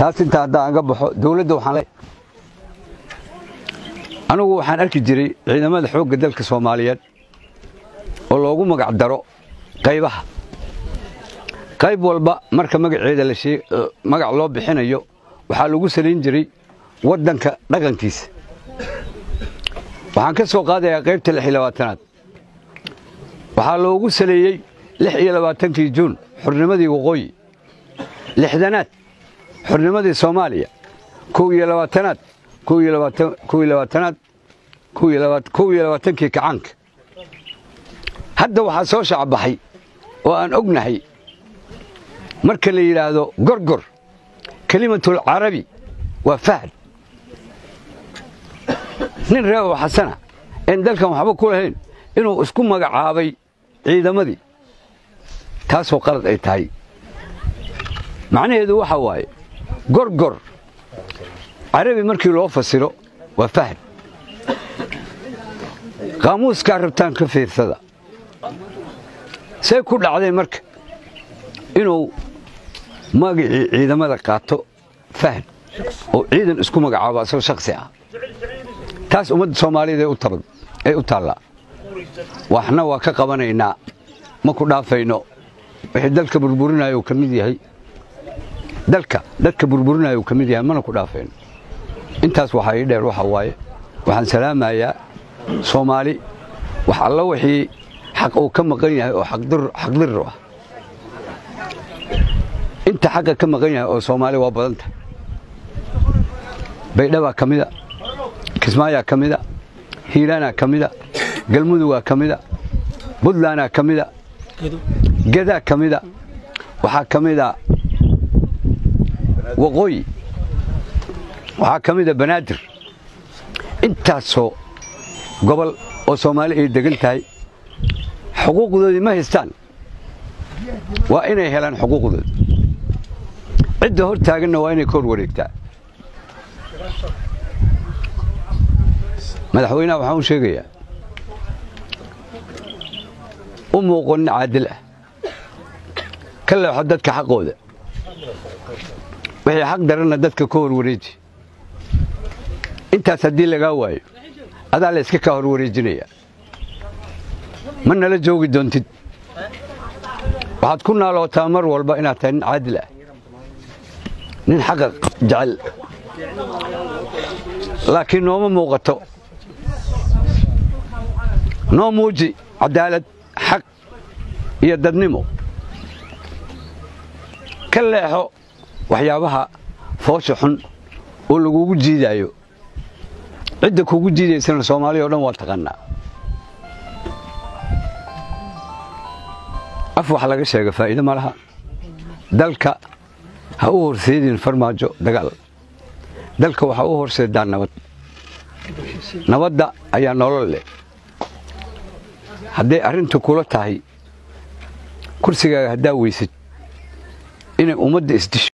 taas inta haddaan aga baxo dawladda anigu waxaan arki jiray ciidamada xoogga dalka Soomaaliyeed oo loogu magac daro qaybaha qayb walba marka magaceeda la sheeg magac loo bixinayo waxa lagu saleyn jiray wadanka dhaqankiisa waxaan ka soo qaadayaa qaybta 26aad waxa loogu saleeyay 26 Juun xurnimadii waqooyi 60aad xurnimadii Soomaaliya 22aad 22aad 22 kacaanka hadda waxa soo shacbaxay oo aan ognahay marka la yiraahdo gorgor kalimatul arabi waa fahd nin reew xasana in dalkan waxba ku lahayn inuu isku magacaabay ciidamadii taasoo qalad ay tahay macnaheedu waxa waaye gorgor arabi markii loo fasiro waa fahd qaamuuska rabtaan ka fiirsada say ku dhacday marka inuu magacii ciidamada qaato fahd oo ciidan isku magacaabo asoo shakhsi ah taas ummadda Soomaaliyeed ay u taala waxna waa ka qabanaynaa ma ku dhaafayno wixii dalka burburinayo kamid yahay dadka burburinayo kamid yahay mana ku dhaafayno intaas waxa ay dheer waxa waaye waxaan salaamayaa Soomaali wax alla wixii xaq uu ka maqan yahay oo xaq dir ah inta xaq ka maqan yahay oo Soomaali waa badan tahay baydhaba kamida kismaayo kamida hiirana kamida galmudug kamida budlaana kamida gada kamida waxa kamida waqooyi waxa kamida banaadir intaasoo gobol oo Soomaali ay degan tahay xuquuqdoodii ma haystaan waa inay helaan xuquuqdooda cidda hor taaganna waa inay kor wareegtaa madaxweynaha waxaan u sheegayaa u muuqan caadil ah ka leexo dadka xaqooda wixii xaq darana dadka ka hor wareeji intaas haddii laga waayo adaa la iska ka hor wareejinaya ma nala joogi doontid waxaad ku naalootaa mar walba inaad tahay nin caadil ah nin xaqa jecel laakiin nooma muuqato noo muuji cadaalad xaq iyo dadnimo ka leexo waxyaabaha foosha xun oo lagugu jiidayo cidda kugu jiidaysana Soomaaliya oo dhan waa taqaanaa af wax laga sheego faa'iido ma laha dalka ha u horseedin farmaajo dagaal dalka waxa u horseedaa nabadda ayaa nolol leh hadday arrintu kula tahay kursigaaga haddaa weysid inay ummadda isdisho